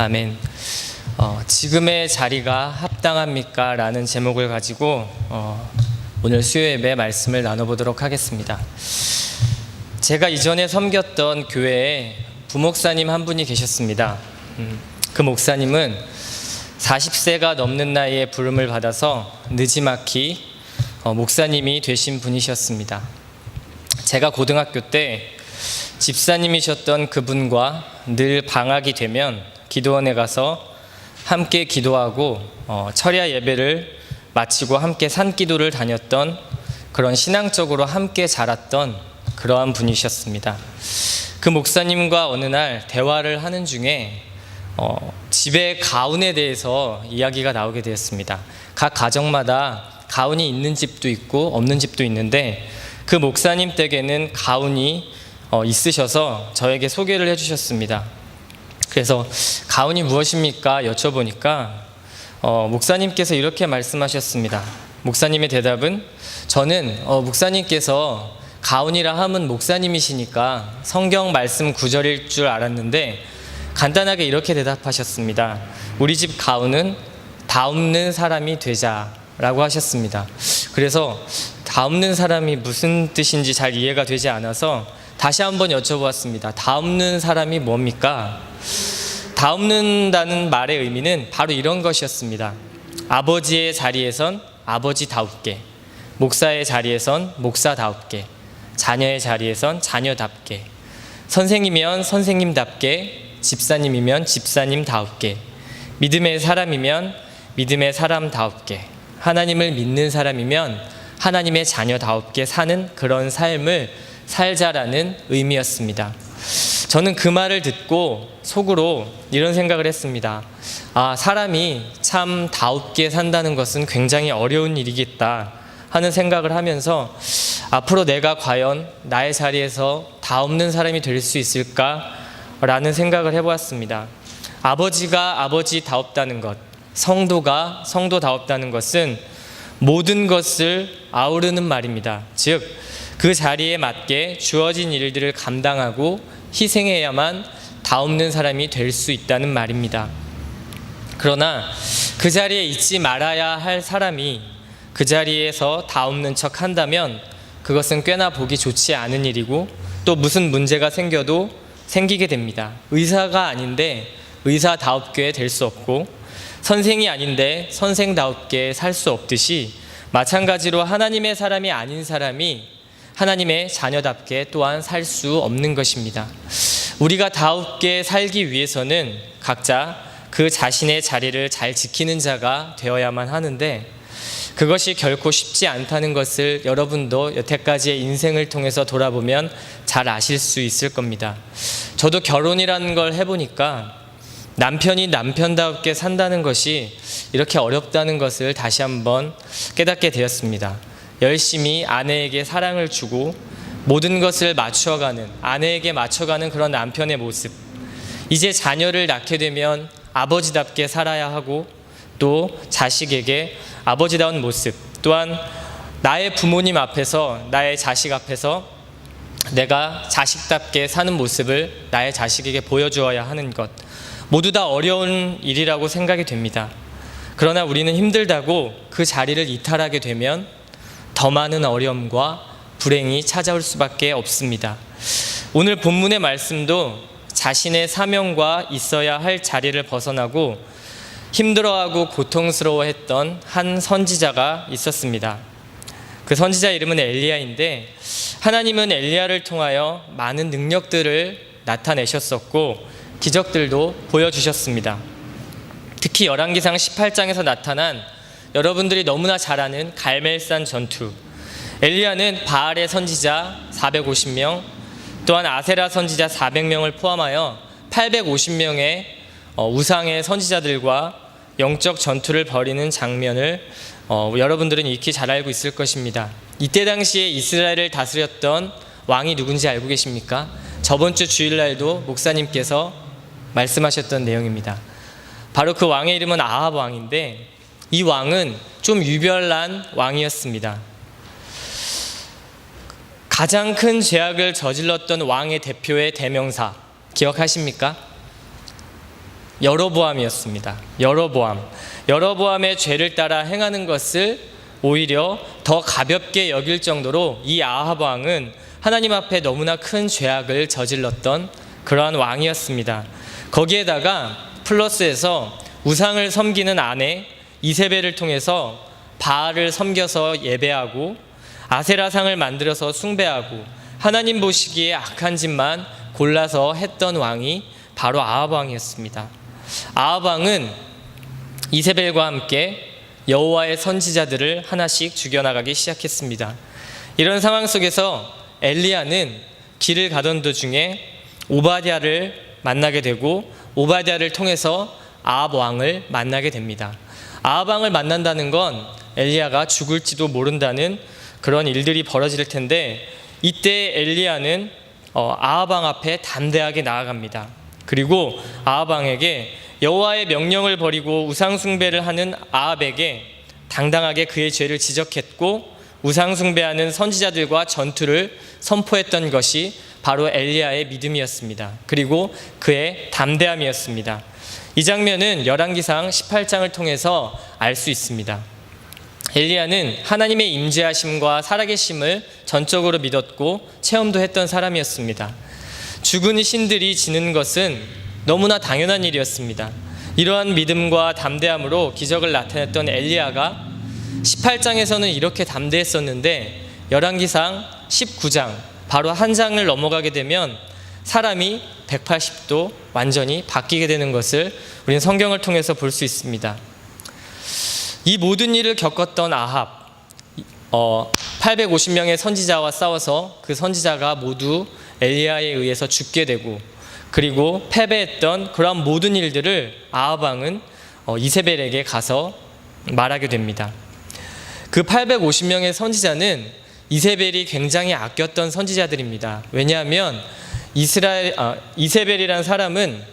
아멘. 지금의 자리가 합당합니까? 라는 제목을 가지고 오늘 수요예배 말씀을 나눠보도록 하겠습니다. 제가 이전에 섬겼던 교회에 부목사님 한 분이 계셨습니다. 그 목사님은 40세가 넘는 나이에 부름을 받아서 느지막이 목사님이 되신 분이셨습니다. 제가 고등학교 때 집사님이셨던 그분과 늘 방학이 되면 기도원에 가서 함께 기도하고 철야 예배를 마치고 함께 산기도를 다녔던, 그런 신앙적으로 함께 자랐던 그러한 분이셨습니다. 그 목사님과 어느 날 대화를 하는 중에 집의 가훈에 대해서 이야기가 나오게 되었습니다. 각 가정마다 가훈이 있는 집도 있고 없는 집도 있는데, 그 목사님 댁에는 가훈이 있으셔서 저에게 소개를 해주셨습니다. 그래서 가훈이 무엇입니까? 여쭤보니까 목사님께서 이렇게 말씀하셨습니다. 목사님의 대답은, 저는 목사님께서 가훈이라 하면 목사님이시니까 성경 말씀 구절일 줄 알았는데 간단하게 이렇게 대답하셨습니다. 우리 집 가훈은 다 없는 사람이 되자라고 하셨습니다. 그래서 다 없는 사람이 무슨 뜻인지 잘 이해가 되지 않아서 다시 한번 여쭤보았습니다. 다 없는 사람이 뭡니까? 다 없는다는 말의 의미는 바로 이런 것이었습니다. 아버지의 자리에선 아버지다웁게, 목사의 자리에선 목사다웁게, 자녀의 자리에선 자녀답게, 선생이면 선생님답게, 집사님이면 집사님다웁게, 믿음의 사람이면 믿음의 사람다웁게, 하나님을 믿는 사람이면 하나님의 자녀다웁게 사는 그런 삶을 살자라는 의미였습니다. 저는 그 말을 듣고 속으로 이런 생각을 했습니다. 사람이 참 다웁게 산다는 것은 굉장히 어려운 일이겠다 하는 생각을 하면서, 앞으로 내가 과연 나의 자리에서 다 없는 사람이 될 수 있을까라는 생각을 해보았습니다. 아버지가 아버지다웁다는 것, 성도가 성도다웁다는 것은 모든 것을 아우르는 말입니다. 즉, 그 자리에 맞게 주어진 일들을 감당하고 희생해야만 다 없는 사람이 될 수 있다는 말입니다. 그러나 그 자리에 있지 말아야 할 사람이 그 자리에서 다 없는 척 한다면 그것은 꽤나 보기 좋지 않은 일이고, 또 무슨 문제가 생겨도 생기게 됩니다. 의사가 아닌데 의사다웁게 될 수 없고, 선생이 아닌데 선생다웁게 살 수 없듯이, 마찬가지로 하나님의 사람이 아닌 사람이 하나님의 자녀답게 또한 살 수 없는 것입니다. 우리가 다웁게 살기 위해서는 각자 그 자신의 자리를 잘 지키는 자가 되어야만 하는데, 그것이 결코 쉽지 않다는 것을 여러분도 여태까지의 인생을 통해서 돌아보면 잘 아실 수 있을 겁니다. 저도 결혼이라는 걸 해보니까 남편이 남편다웁게 산다는 것이 이렇게 어렵다는 것을 다시 한번 깨닫게 되었습니다. 열심히 아내에게 사랑을 주고 모든 것을 맞춰가는, 아내에게 맞춰가는 그런 남편의 모습, 이제 자녀를 낳게 되면 아버지답게 살아야 하고, 또 자식에게 아버지다운 모습, 또한 나의 부모님 앞에서, 나의 자식 앞에서 내가 자식답게 사는 모습을 나의 자식에게 보여주어야 하는 것, 모두 다 어려운 일이라고 생각이 됩니다. 그러나 우리는 힘들다고 그 자리를 이탈하게 되면 더 많은 어려움과 불행이 찾아올 수밖에 없습니다. 오늘 본문의 말씀도 자신의 사명과 있어야 할 자리를 벗어나고 힘들어하고 고통스러워했던 한 선지자가 있었습니다. 그 선지자 이름은 엘리야인데, 하나님은 엘리야를 통하여 많은 능력들을 나타내셨었고 기적들도 보여주셨습니다. 특히 열왕기상 18장에서 나타난 여러분들이 너무나 잘 아는 갈멜산 전투, 엘리야는 바알의 선지자 450명, 또한 아세라 선지자 400명을 포함하여 850명의 우상의 선지자들과 영적 전투를 벌이는 장면을 여러분들은 익히 잘 알고 있을 것입니다. 이때 당시에 이스라엘을 다스렸던 왕이 누군지 알고 계십니까? 저번 주 주일날도 목사님께서 말씀하셨던 내용입니다. 바로 그 왕의 이름은 아합 왕인데, 이 왕은 좀 유별난 왕이었습니다. 가장 큰 죄악을 저질렀던 왕의 대표의 대명사 기억하십니까? 여로보암이었습니다. 여로보암의 죄를 따라 행하는 것을 오히려 더 가볍게 여길 정도로 이 아합 왕은 하나님 앞에 너무나 큰 죄악을 저질렀던 그러한 왕이었습니다. 거기에다가 플러스해서 우상을 섬기는 아내 이세벨을 통해서 바알을 섬겨서 예배하고 아세라상을 만들어서 숭배하고 하나님 보시기에 악한 짓만 골라서 했던 왕이 바로 아합 왕이었습니다. 아합 왕은 이세벨과 함께 여호와의 선지자들을 하나씩 죽여나가기 시작했습니다. 이런 상황 속에서 엘리야는 길을 가던 도중에 오바댜를 만나게 되고 오바댜를 통해서 아합 왕을 만나게 됩니다. 아합 왕을 만난다는 건 엘리야가 죽을지도 모른다는 그런 일들이 벌어질 텐데, 이때 엘리야는 아합 왕 앞에 담대하게 나아갑니다. 그리고 아합 왕에게 여호와의 명령을 버리고 우상 숭배를 하는 아합에게 당당하게 그의 죄를 지적했고 우상 숭배하는 선지자들과 전투를 선포했던 것이 바로 엘리야의 믿음이었습니다. 그리고 그의 담대함이었습니다. 이 장면은 열왕기상 18장을 통해서 알 수 있습니다. 엘리야는 하나님의 임재하심과 살아계심을 전적으로 믿었고 체험도 했던 사람이었습니다. 죽은 신들이 지는 것은 너무나 당연한 일이었습니다. 이러한 믿음과 담대함으로 기적을 나타냈던 엘리야가 18장에서는 이렇게 담대했었는데 열왕기상 19장 바로 한 장을 넘어가게 되면 사람이 180도 완전히 바뀌게 되는 것을 우리는 성경을 통해서 볼 수 있습니다. 이 모든 일을 겪었던 아합, 850명의 선지자와 싸워서 그 선지자가 모두 엘리야에 의해서 죽게 되고, 그리고 패배했던 그런 모든 일들을 아합 왕은 이세벨에게 가서 말하게 됩니다. 그 850명의 선지자는 이세벨이 굉장히 아꼈던 선지자들입니다. 왜냐하면 이세벨이라는 사람은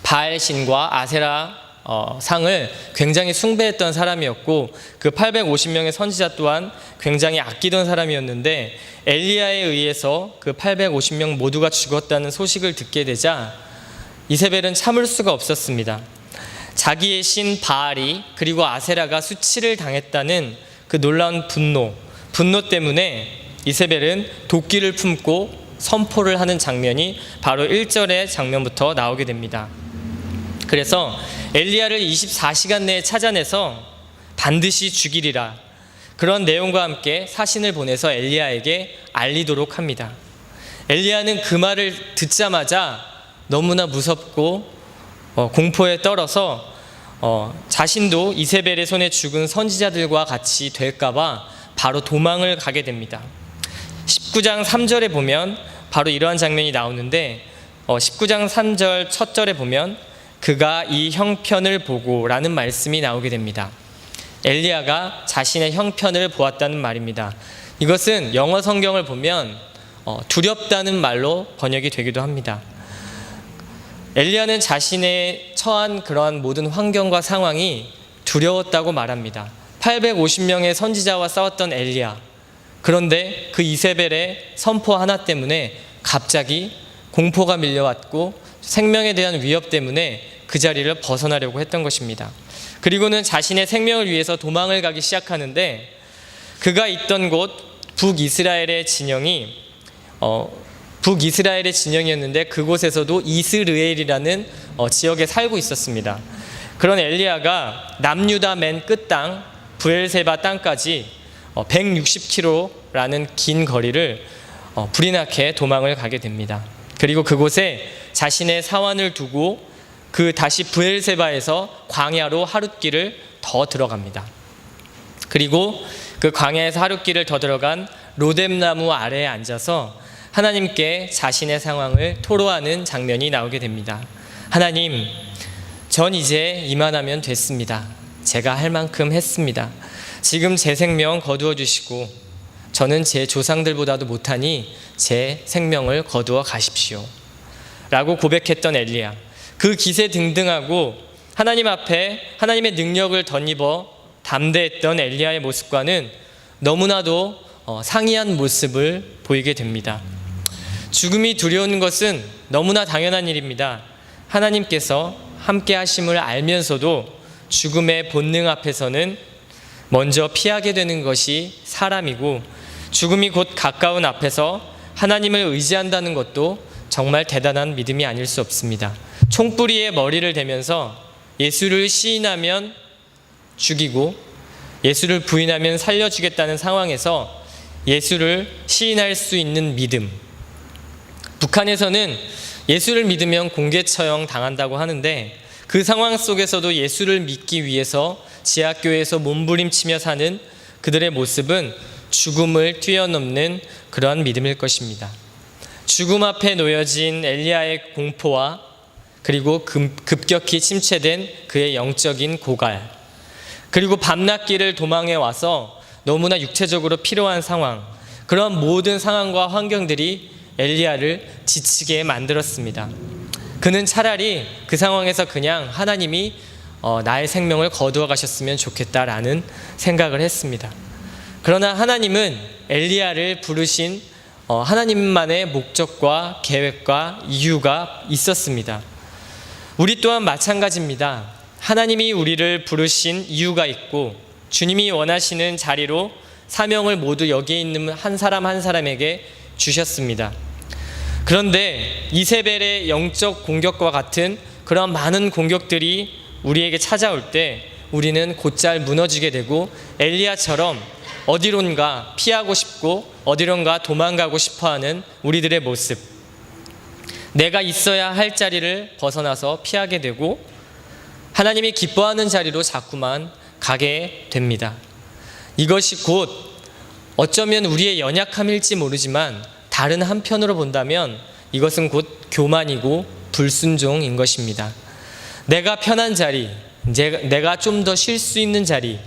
바알 신과 아세라 상을 굉장히 숭배했던 사람이었고, 그 850명의 선지자 또한 굉장히 아끼던 사람이었는데, 엘리야에 의해서 그 850명 모두가 죽었다는 소식을 듣게 되자 이세벨은 참을 수가 없었습니다. 자기의 신 바알이 그리고 아세라가 수치를 당했다는 그 놀라운 분노 때문에 이세벨은 도끼를 품고 선포를 하는 장면이 바로 1절의 장면부터 나오게 됩니다. 그래서 엘리야를 24시간 내에 찾아내서 반드시 죽이리라, 그런 내용과 함께 사신을 보내서 엘리야에게 알리도록 합니다. 엘리야는 그 말을 듣자마자 너무나 무섭고 공포에 떨어서 자신도 이세벨의 손에 죽은 선지자들과 같이 될까봐 바로 도망을 가게 됩니다. 19장 3절에 보면 바로 이러한 장면이 나오는데, 19장 3절 첫 절에 보면 그가 이 형편을 보고 라는 말씀이 나오게 됩니다. 엘리야가 자신의 형편을 보았다는 말입니다. 이것은 영어 성경을 보면 두렵다는 말로 번역이 되기도 합니다. 엘리야는 자신의 처한 그러한 모든 환경과 상황이 두려웠다고 말합니다. 850명의 선지자와 싸웠던 엘리야, 그런데 그 이세벨의 선포 하나 때문에 갑자기 공포가 밀려왔고 생명에 대한 위협 때문에 그 자리를 벗어나려고 했던 것입니다. 그리고는 자신의 생명을 위해서 도망을 가기 시작하는데, 그가 있던 곳 북이스라엘의 진영이었는데 그곳에서도 이스르엘이라는 지역에 살고 있었습니다. 그런 엘리야가 남유다 맨 끝 땅 브엘세바 땅까지 160km라는 긴 거리를 불이 나게 도망을 가게 됩니다. 그리고 그곳에 자신의 사환을 두고 그 다시 브엘세바에서 광야로 하룻길을 더 들어갑니다. 그리고 그 광야에서 하룻길을 더 들어간 로뎀나무 아래에 앉아서 하나님께 자신의 상황을 토로하는 장면이 나오게 됩니다. 하나님, 전 이제 이만하면 됐습니다. 제가 할 만큼 했습니다. 지금 제 생명 거두어 주시고 저는 제 조상들보다도 못하니 제 생명을 거두어 가십시오 라고 고백했던 엘리야, 그 기세등등하고 하나님 앞에 하나님의 능력을 덧입어 담대했던 엘리야의 모습과는 너무나도 상이한 모습을 보이게 됩니다. 죽음이 두려운 것은 너무나 당연한 일입니다. 하나님께서 함께 하심을 알면서도 죽음의 본능 앞에서는 먼저 피하게 되는 것이 사람이고, 죽음이 곧 가까운 앞에서 하나님을 의지한다는 것도 정말 대단한 믿음이 아닐 수 없습니다. 총뿌리에 머리를 대면서 예수를 시인하면 죽이고 예수를 부인하면 살려주겠다는 상황에서 예수를 시인할 수 있는 믿음. 북한에서는 예수를 믿으면 공개 처형 당한다고 하는데, 그 상황 속에서도 예수를 믿기 위해서 지하교회에서 몸부림치며 사는 그들의 모습은 죽음을 뛰어넘는 그러한 믿음일 것입니다. 죽음 앞에 놓여진 엘리야의 공포와 그리고 급격히 침체된 그의 영적인 고갈, 그리고 밤낮길을 도망해 와서 너무나 육체적으로 필요한 상황, 그런 모든 상황과 환경들이 엘리야를 지치게 만들었습니다. 그는 차라리 그 상황에서 그냥 하나님이 나의 생명을 거두어 가셨으면 좋겠다라는 생각을 했습니다. 그러나 하나님은 엘리야를 부르신 하나님만의 목적과 계획과 이유가 있었습니다. 우리 또한 마찬가지입니다. 하나님이 우리를 부르신 이유가 있고, 주님이 원하시는 자리로 사명을 모두 여기에 있는 한 사람 한 사람에게 주셨습니다. 그런데 이세벨의 영적 공격과 같은 그런 많은 공격들이 우리에게 찾아올 때 우리는 곧잘 무너지게 되고, 엘리야처럼 어디론가 피하고 싶고 어디론가 도망가고 싶어하는 우리들의 모습, 내가 있어야 할 자리를 벗어나서 피하게 되고 하나님이 기뻐하는 자리로 자꾸만 가게 됩니다. 이것이 곧 어쩌면 우리의 연약함일지 모르지만, 다른 한편으로 본다면 이것은 곧 교만이고 불순종인 것입니다. 내가 편한 자리, 내가 좀 더 쉴 수 있는 자리,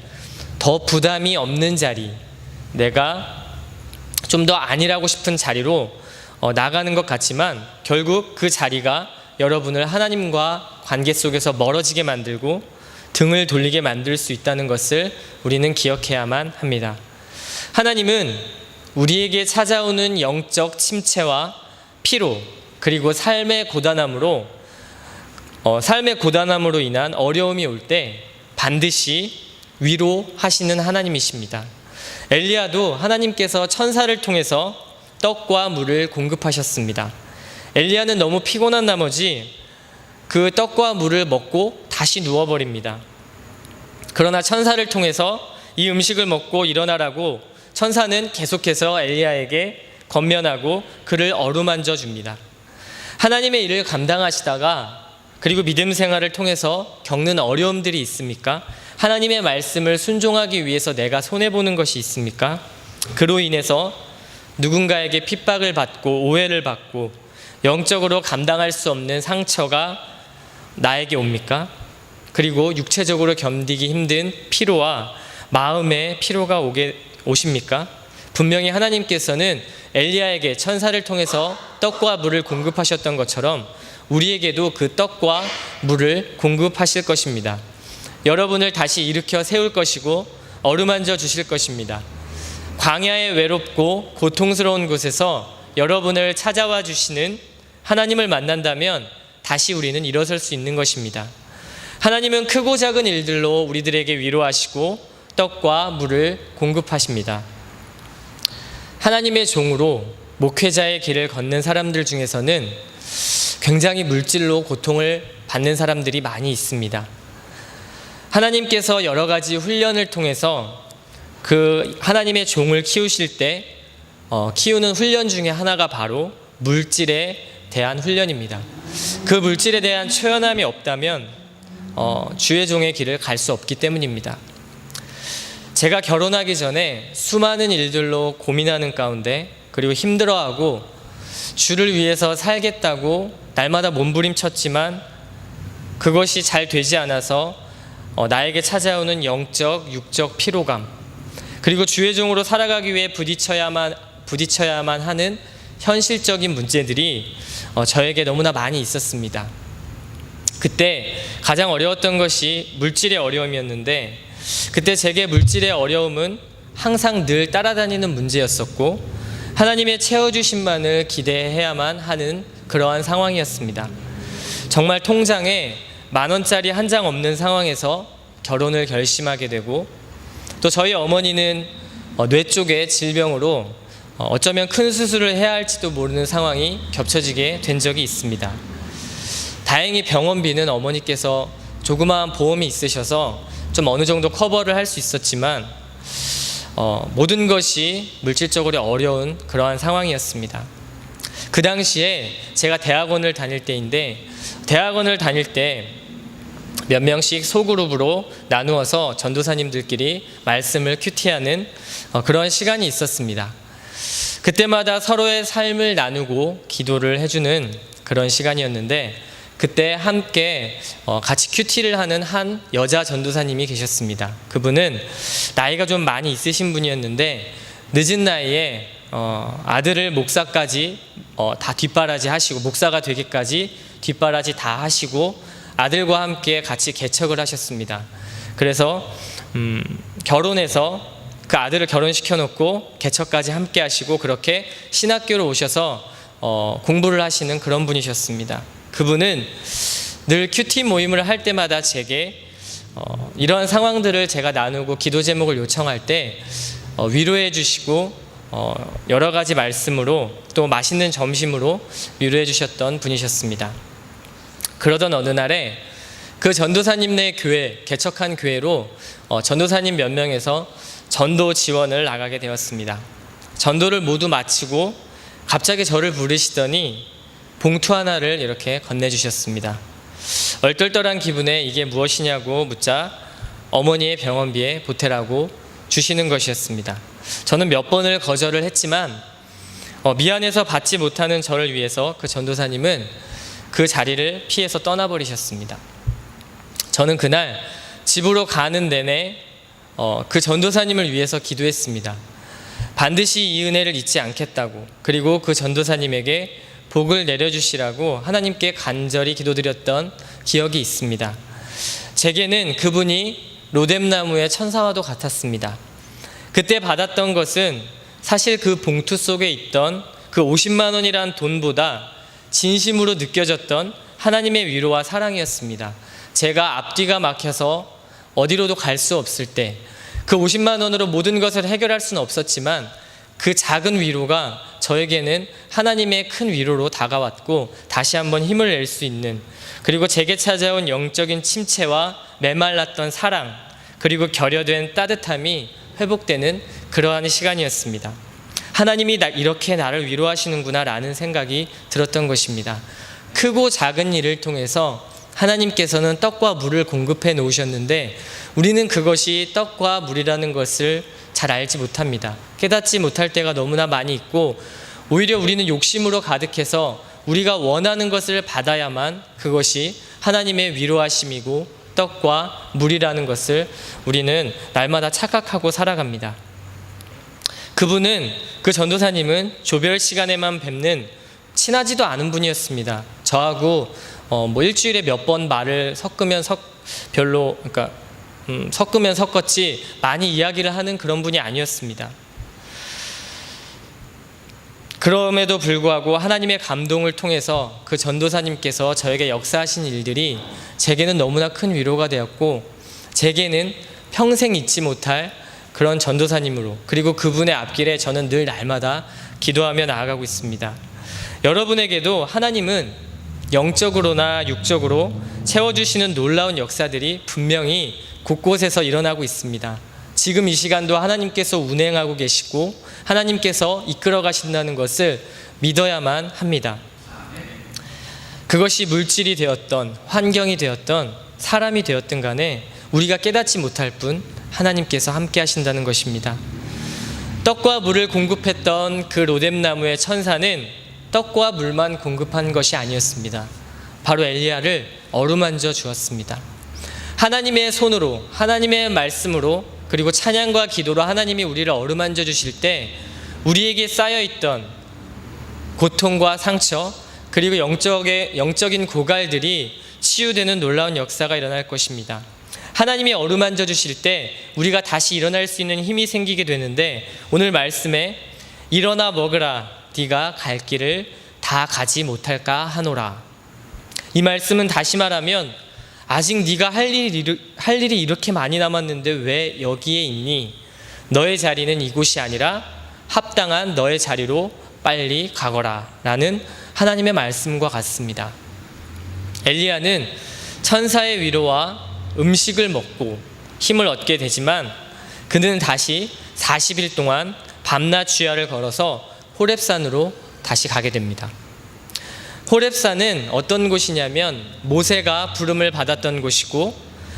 더 부담이 없는 자리, 내가 좀 더 아니라고 싶은 자리로 나가는 것 같지만, 결국 그 자리가 여러분을 하나님과 관계 속에서 멀어지게 만들고 등을 돌리게 만들 수 있다는 것을 우리는 기억해야만 합니다. 하나님은 우리에게 찾아오는 영적 침체와 피로, 그리고 삶의 고단함으로 인한 어려움이 올 때 반드시 위로하시는 하나님이십니다. 엘리야도 하나님께서 천사를 통해서 떡과 물을 공급하셨습니다. 엘리야는 너무 피곤한 나머지 그 떡과 물을 먹고 다시 누워버립니다. 그러나 천사를 통해서 이 음식을 먹고 일어나라고 천사는 계속해서 엘리야에게 권면하고 그를 어루만져 줍니다. 하나님의 일을 감당하시다가 그리고 믿음 생활을 통해서 겪는 어려움들이 있습니까? 하나님의 말씀을 순종하기 위해서 내가 손해보는 것이 있습니까? 그로 인해서 누군가에게 핍박을 받고 오해를 받고 영적으로 감당할 수 없는 상처가 나에게 옵니까? 그리고 육체적으로 견디기 힘든 피로와 마음의 피로가 오십니까? 분명히 하나님께서는 엘리야에게 천사를 통해서 떡과 물을 공급하셨던 것처럼 우리에게도 그 떡과 물을 공급하실 것입니다. 여러분을 다시 일으켜 세울 것이고 어루만져 주실 것입니다. 광야의 외롭고 고통스러운 곳에서 여러분을 찾아와 주시는 하나님을 만난다면 다시 우리는 일어설 수 있는 것입니다. 하나님은 크고 작은 일들로 우리들에게 위로하시고 떡과 물을 공급하십니다. 하나님의 종으로 목회자의 길을 걷는 사람들 중에서는 굉장히 물질로 고통을 받는 사람들이 많이 있습니다. 하나님께서 여러 가지 훈련을 통해서 그 하나님의 종을 키우실 때 키우는 훈련 중에 하나가 바로 물질에 대한 훈련입니다. 그 물질에 대한 초연함이 없다면 주의 종의 길을 갈 수 없기 때문입니다. 제가 결혼하기 전에 수많은 일들로 고민하는 가운데, 그리고 힘들어하고 주를 위해서 살겠다고 날마다 몸부림쳤지만 그것이 잘 되지 않아서 나에게 찾아오는 영적, 육적 피로감, 그리고 주의 종으로 살아가기 위해 부딪혀야만 하는 현실적인 문제들이 저에게 너무나 많이 있었습니다. 그때 가장 어려웠던 것이 물질의 어려움이었는데, 그때 제게 물질의 어려움은 항상 늘 따라다니는 문제였었고 하나님의 채워주심만을 기대해야만 하는 그러한 상황이었습니다. 정말 통장에 10,000원짜리 한 장 없는 상황에서 결혼을 결심하게 되고, 또 저희 어머니는 뇌 쪽의 질병으로 어쩌면 큰 수술을 해야 할지도 모르는 상황이 겹쳐지게 된 적이 있습니다. 다행히 병원비는 어머니께서 조그마한 보험이 있으셔서 좀 어느 정도 커버를 할 수 있었지만 모든 것이 물질적으로 어려운 그러한 상황이었습니다. 그 당시에 제가 대학원을 다닐 때인데, 대학원을 다닐 때 몇 명씩 소그룹으로 나누어서 전도사님들끼리 말씀을 큐티하는 그런 시간이 있었습니다. 그때마다 서로의 삶을 나누고 기도를 해주는 그런 시간이었는데, 그때 함께 같이 큐티를 하는 한 여자 전도사님이 계셨습니다. 그분은 나이가 좀 많이 있으신 분이었는데 늦은 나이에 아들을 목사까지 다 뒷바라지 하시고, 목사가 되기까지 뒷바라지 다 하시고 아들과 함께 같이 개척을 하셨습니다. 그래서 결혼해서 그 아들을 결혼시켜 놓고 개척까지 함께 하시고, 그렇게 신학교로 오셔서 공부를 하시는 그런 분이셨습니다. 그분은 늘 큐티 모임을 할 때마다 제게 이러한 상황들을 제가 나누고 기도 제목을 요청할 때 위로해 주시고 여러 가지 말씀으로, 또 맛있는 점심으로 위로해 주셨던 분이셨습니다. 그러던 어느 날에 그 전도사님네 교회, 개척한 교회로 전도사님 몇 명에서 전도 지원을 나가게 되었습니다. 전도를 모두 마치고 갑자기 저를 부르시더니 봉투 하나를 이렇게 건네주셨습니다. 얼떨떨한 기분에 이게 무엇이냐고 묻자 어머니의 병원비에 보태라고 주시는 것이었습니다. 저는 몇 번을 거절을 했지만 미안해서 받지 못하는 저를 위해서 그 전도사님은 그 자리를 피해서 떠나버리셨습니다. 저는 그날 집으로 가는 내내 그 전도사님을 위해서 기도했습니다. 반드시 이 은혜를 잊지 않겠다고, 그리고 그 전도사님에게 복을 내려주시라고 하나님께 간절히 기도드렸던 기억이 있습니다. 제게는 그분이 로뎀나무의 천사와도 같았습니다. 그때 받았던 것은 사실 그 봉투 속에 있던 그 50만 원이란 돈보다 진심으로 느껴졌던 하나님의 위로와 사랑이었습니다. 제가 앞뒤가 막혀서 어디로도 갈 수 없을 때 그 50만 원으로 모든 것을 해결할 수는 없었지만 그 작은 위로가 저에게는 하나님의 큰 위로로 다가왔고, 다시 한번 힘을 낼 수 있는, 그리고 제게 찾아온 영적인 침체와 메말랐던 사랑, 그리고 결여된 따뜻함이 회복되는 그러한 시간이었습니다. 하나님이 이렇게 나를 위로하시는구나 라는 생각이 들었던 것입니다. 크고 작은 일을 통해서 하나님께서는 떡과 물을 공급해 놓으셨는데 우리는 그것이 떡과 물이라는 것을 잘 알지 못합니다. 깨닫지 못할 때가 너무나 많이 있고, 오히려 우리는 욕심으로 가득해서 우리가 원하는 것을 받아야만 그것이 하나님의 위로하심이고 떡과 물이라는 것을 우리는 날마다 착각하고 살아갑니다. 그분은, 그 전도사님은 조별 시간에만 뵙는 친하지도 않은 분이었습니다. 저하고 일주일에 몇 번 말을 섞으면 섞으면 섞었지 많이 이야기를 하는 그런 분이 아니었습니다. 그럼에도 불구하고 하나님의 감동을 통해서 그 전도사님께서 저에게 역사하신 일들이 제게는 너무나 큰 위로가 되었고, 제게는 평생 잊지 못할 그런 전도사님으로, 그리고 그분의 앞길에 저는 늘 날마다 기도하며 나아가고 있습니다. 여러분에게도 하나님은 영적으로나 육적으로 채워주시는 놀라운 역사들이 분명히 곳곳에서 일어나고 있습니다. 지금 이 시간도 하나님께서 운행하고 계시고 하나님께서 이끌어 가신다는 것을 믿어야만 합니다. 그것이 물질이 되었던, 환경이 되었던, 사람이 되었든 간에 우리가 깨닫지 못할 뿐 하나님께서 함께 하신다는 것입니다. 떡과 물을 공급했던 그 로뎀나무의 천사는 떡과 물만 공급한 것이 아니었습니다. 바로 엘리야를 어루만져 주었습니다. 하나님의 손으로, 하나님의 말씀으로, 그리고 찬양과 기도로 하나님이 우리를 어루만져 주실 때 우리에게 쌓여있던 고통과 상처, 그리고 영적인 고갈들이 치유되는 놀라운 역사가 일어날 것입니다. 하나님이 어루만져 주실 때 우리가 다시 일어날 수 있는 힘이 생기게 되는데, 오늘 말씀에 일어나 먹으라, 네가 갈 길을 다 가지 못할까 하노라. 이 말씀은 다시 말하면 아직 네가 할 일이 이렇게 많이 남았는데 왜 여기에 있니? 너의 자리는 이곳이 아니라 합당한 너의 자리로 빨리 가거라 라는 하나님의 말씀과 같습니다. 엘리야는 천사의 위로와 음식을 먹고 힘을 얻게 되지만 그는 다시 40일 동안 밤낮 주야를 걸어서 호렙산으로 다시 가게 됩니다. 호렙산은 어떤 곳이냐면 모세가 부름을 받았던 곳이고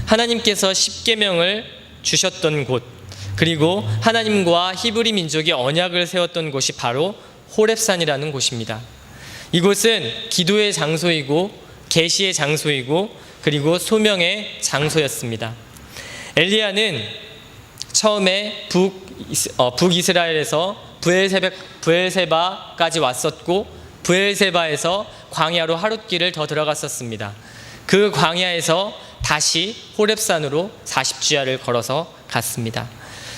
하나님께서 십계명을 주셨던 곳, 그리고 하나님과 히브리 민족이 언약을 세웠던 곳이 바로 호렙산이라는 곳입니다. 이곳은 기도의 장소이고 계시의 장소이고 그리고 소명의 장소였습니다. 엘리야는 처음에 북이스라엘에서 브엘세바까지 왔었고 브엘세바에서 광야로 하룻길을 더 들어갔었습니다. 그 광야에서 다시 호렙산으로 40주야를 걸어서 갔습니다.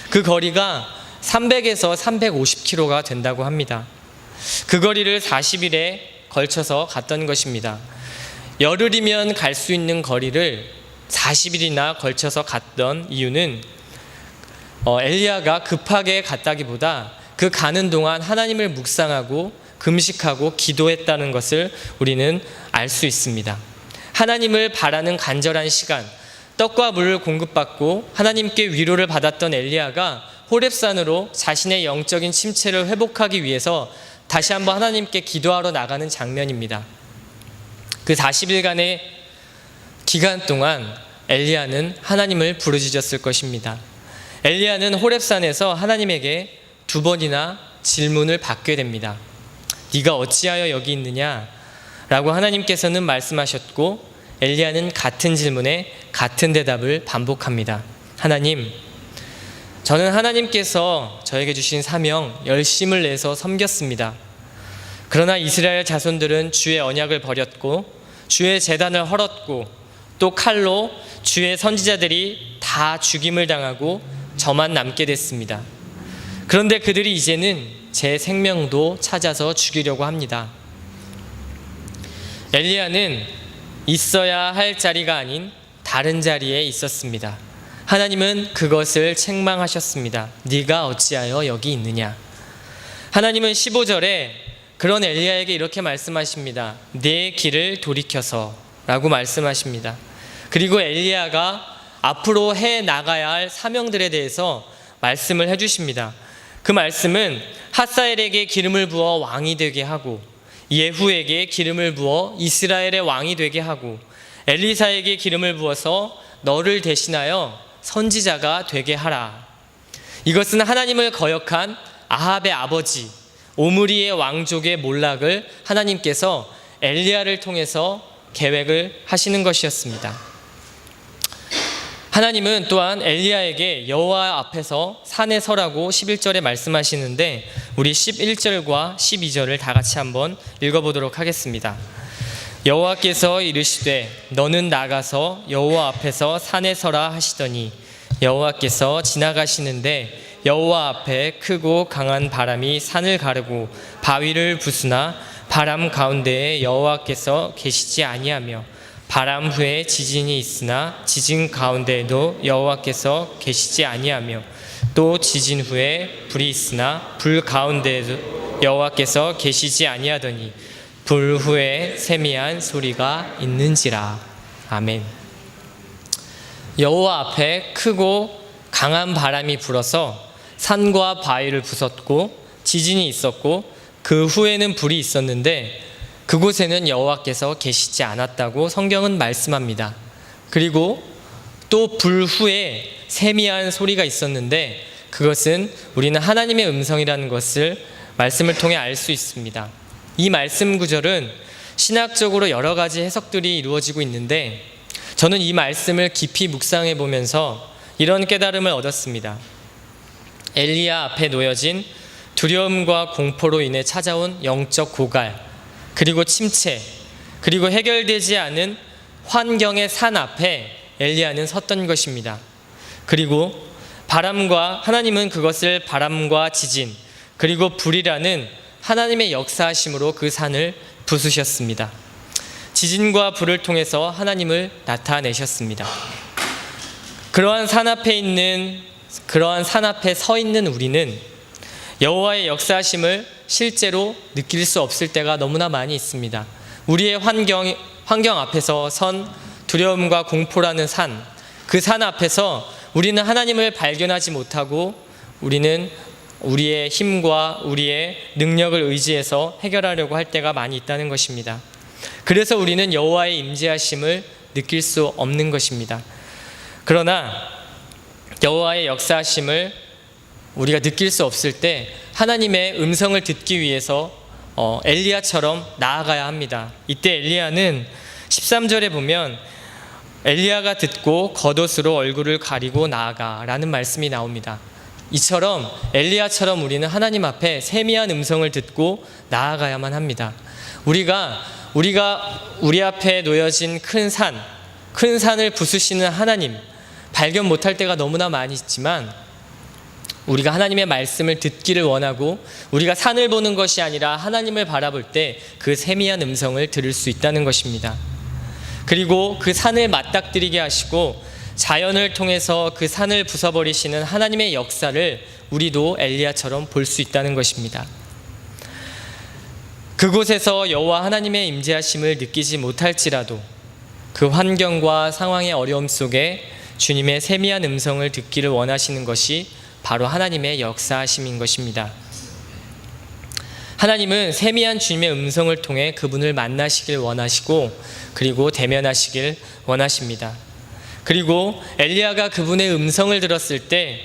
그 거리가 300에서 350km가 된다고 합니다. 그 거리를 40일에 걸쳐서 갔던 것입니다. 열흘이면 갈 수 있는 거리를 40일이나 걸쳐서 갔던 이유는 엘리야가 급하게 갔다기보다 그 가는 동안 하나님을 묵상하고 금식하고 기도했다는 것을 우리는 알 수 있습니다. 하나님을 바라는 간절한 시간, 떡과 물을 공급받고 하나님께 위로를 받았던 엘리야가 호렙산으로 자신의 영적인 침체를 회복하기 위해서 다시 한번 하나님께 기도하러 나가는 장면입니다. 그 40일간의 기간 동안 엘리야는 하나님을 부르짖었을 것입니다. 엘리야는 호렙산에서 하나님에게 2번이나 질문을 받게 됩니다. 네가 어찌하여 여기 있느냐? 라고 하나님께서는 말씀하셨고 엘리야는 같은 질문에 같은 대답을 반복합니다. 하나님, 저는 하나님께서 저에게 주신 사명 열심을 내서 섬겼습니다. 그러나 이스라엘 자손들은 주의 언약을 버렸고 주의 제단을 헐었고 또 칼로 주의 선지자들이 다 죽임을 당하고 저만 남게 됐습니다. 그런데 그들이 이제는 제 생명도 찾아서 죽이려고 합니다. 엘리야는 있어야 할 자리가 아닌 다른 자리에 있었습니다. 하나님은 그것을 책망하셨습니다. 네가 어찌하여 여기 있느냐? 하나님은 15절에 그런 엘리야에게 이렇게 말씀하십니다. 내 길을 돌이켜서 라고 말씀하십니다. 그리고 엘리야가 앞으로 해 나가야 할 사명들에 대해서 말씀을 해주십니다. 그 말씀은 핫사엘에게 기름을 부어 왕이 되게 하고 예후에게 기름을 부어 이스라엘의 왕이 되게 하고 엘리사에게 기름을 부어서 너를 대신하여 선지자가 되게 하라. 이것은 하나님을 거역한 아합의 아버지 오므리의 왕족의 몰락을 하나님께서 엘리야를 통해서 계획을 하시는 것이었습니다. 하나님은 또한 엘리야에게 여호와 앞에서 산에 서라고 11절에 말씀하시는데 우리 11절과 12절을 다 같이 한번 읽어보도록 하겠습니다. 여호와께서 이르시되 너는 나가서 여호와 앞에서 산에 서라 하시더니 여호와께서 지나가시는데 여호와 앞에 크고 강한 바람이 산을 가르고 바위를 부수나 바람 가운데에 여호와께서 계시지 아니하며 바람 후에 지진이 있으나 지진 가운데에도 여호와께서 계시지 아니하며 또 지진 후에 불이 있으나 불 가운데에도 여호와께서 계시지 아니하더니 불 후에 세미한 소리가 있는지라. 아멘. 여호와 앞에 크고 강한 바람이 불어서 산과 바위를 부쉈고 지진이 있었고 그 후에는 불이 있었는데 그곳에는 여호와께서 계시지 않았다고 성경은 말씀합니다. 그리고 또 불 후에 세미한 소리가 있었는데 그것은 우리는 하나님의 음성이라는 것을 말씀을 통해 알 수 있습니다. 이 말씀 구절은 신학적으로 여러 가지 해석들이 이루어지고 있는데 저는 이 말씀을 깊이 묵상해 보면서 이런 깨달음을 얻었습니다. 엘리야 앞에 놓여진 두려움과 공포로 인해 찾아온 영적 고갈, 그리고 침체, 그리고 해결되지 않은 환경의 산 앞에 엘리야는 섰던 것입니다. 그리고 하나님은 그것을 바람과 지진, 그리고 불이라는 하나님의 역사하심으로 그 산을 부수셨습니다. 지진과 불을 통해서 하나님을 나타내셨습니다. 그러한 산 앞에 서 있는 우리는 여호와의 역사하심을 실제로 느낄 수 없을 때가 너무나 많이 있습니다. 우리의 환경 앞에서 선 두려움과 공포라는 그 산 앞에서 우리는 하나님을 발견하지 못하고 우리는 우리의 힘과 우리의 능력을 의지해서 해결하려고 할 때가 많이 있다는 것입니다. 그래서 우리는 여호와의 임재하심을 느낄 수 없는 것입니다. 그러나 여호와의 역사하심을 우리가 느낄 수 없을 때 하나님의 음성을 듣기 위해서 엘리야처럼 나아가야 합니다. 이때 엘리야는 13절에 보면 엘리야가 듣고 겉옷으로 얼굴을 가리고 나아가라는 말씀이 나옵니다. 이처럼 엘리야처럼 우리는 하나님 앞에 세미한 음성을 듣고 나아가야만 합니다. 우리가 우리 앞에 놓여진 큰 산을 부수시는 하나님 발견 못할 때가 너무나 많이 있지만 우리가 하나님의 말씀을 듣기를 원하고 우리가 산을 보는 것이 아니라 하나님을 바라볼 때 그 세미한 음성을 들을 수 있다는 것입니다. 그리고 그 산을 맞닥뜨리게 하시고 자연을 통해서 그 산을 부숴버리시는 하나님의 역사를 우리도 엘리야처럼 볼 수 있다는 것입니다. 그곳에서 여호와 하나님의 임재하심을 느끼지 못할지라도 그 환경과 상황의 어려움 속에 주님의 세미한 음성을 듣기를 원하시는 것이 바로 하나님의 역사하심인 것입니다. 하나님은 세미한 주님의 음성을 통해 그분을 만나시길 원하시고 그리고 대면하시길 원하십니다. 그리고 엘리야가 그분의 음성을 들었을 때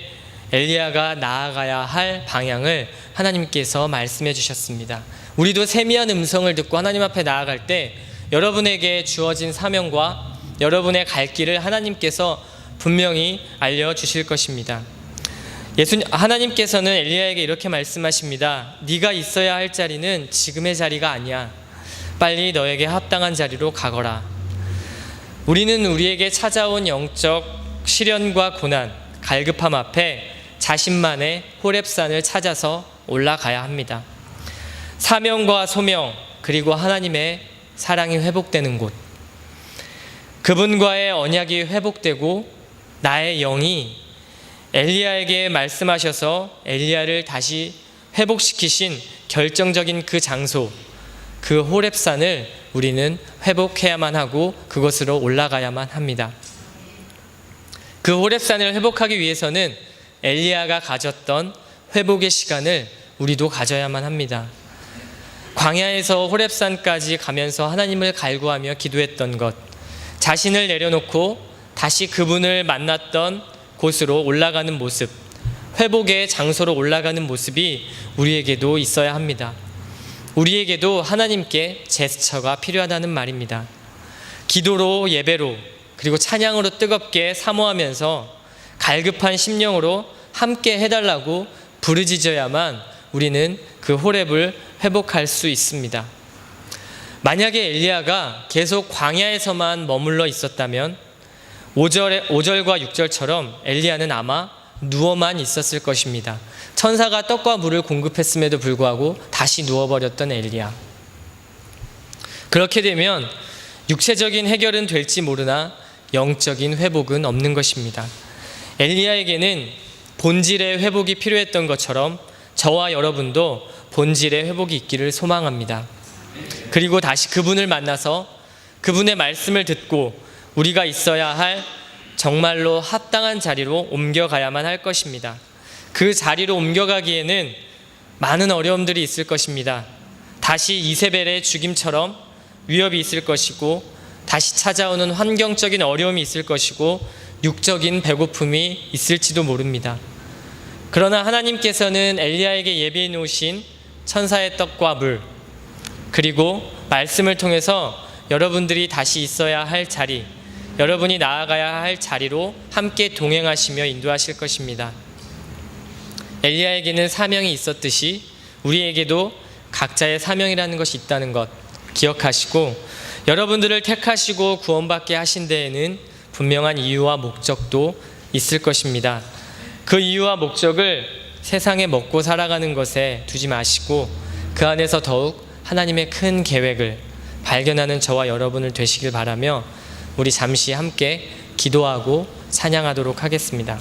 엘리야가 나아가야 할 방향을 하나님께서 말씀해 주셨습니다. 우리도 세미한 음성을 듣고 하나님 앞에 나아갈 때 여러분에게 주어진 사명과 여러분의 갈 길을 하나님께서 분명히 알려주실 것입니다. 하나님께서는 엘리야에게 이렇게 말씀하십니다. 네가 있어야 할 자리는 지금의 자리가 아니야. 빨리 너에게 합당한 자리로 가거라. 우리는 우리에게 찾아온 영적 시련과 고난, 갈급함 앞에 자신만의 호렙산을 찾아서 올라가야 합니다. 사명과 소명 그리고 하나님의 사랑이 회복되는 곳, 그분과의 언약이 회복되고 나의 영이 엘리야에게 말씀하셔서 엘리야를 다시 회복시키신 결정적인 그 장소, 그 호렙산을 우리는 회복해야만 하고 그곳으로 올라가야만 합니다. 그 호렙산을 회복하기 위해서는 엘리야가 가졌던 회복의 시간을 우리도 가져야만 합니다. 광야에서 호렙산까지 가면서 하나님을 갈구하며 기도했던 것, 자신을 내려놓고 다시 그분을 만났던 곳으로 올라가는 모습, 회복의 장소로 올라가는 모습이 우리에게도 있어야 합니다. 우리에게도 하나님께 제스처가 필요하다는 말입니다. 기도로, 예배로, 그리고 찬양으로 뜨겁게 사모하면서 갈급한 심령으로 함께 해달라고 부르짖어야만 우리는 그 호렙을 회복할 수 있습니다. 만약에 엘리야가 계속 광야에서만 머물러 있었다면 5절과 6절처럼 엘리야는 아마 누워만 있었을 것입니다. 천사가 떡과 물을 공급했음에도 불구하고 다시 누워버렸던 엘리야. 그렇게 되면 육체적인 해결은 될지 모르나 영적인 회복은 없는 것입니다. 엘리야에게는 본질의 회복이 필요했던 것처럼 저와 여러분도 본질의 회복이 있기를 소망합니다. 그리고 다시 그분을 만나서 그분의 말씀을 듣고 우리가 있어야 할 정말로 합당한 자리로 옮겨가야만 할 것입니다. 그 자리로 옮겨가기에는 많은 어려움들이 있을 것입니다. 다시 이세벨의 죽임처럼 위협이 있을 것이고 다시 찾아오는 환경적인 어려움이 있을 것이고 육적인 배고픔이 있을지도 모릅니다. 그러나 하나님께서는 엘리야에게 예비해 놓으신 천사의 떡과 물, 그리고 말씀을 통해서 여러분들이 다시 있어야 할 자리, 여러분이 나아가야 할 자리로 함께 동행하시며 인도하실 것입니다. 엘리야에게는 사명이 있었듯이 우리에게도 각자의 사명이라는 것이 있다는 것 기억하시고, 여러분들을 택하시고 구원받게 하신 데에는 분명한 이유와 목적도 있을 것입니다. 그 이유와 목적을 세상에 먹고 살아가는 것에 두지 마시고 그 안에서 더욱 하나님의 큰 계획을 발견하는 저와 여러분을 되시길 바라며 우리 잠시 함께 기도하고 찬양하도록 하겠습니다.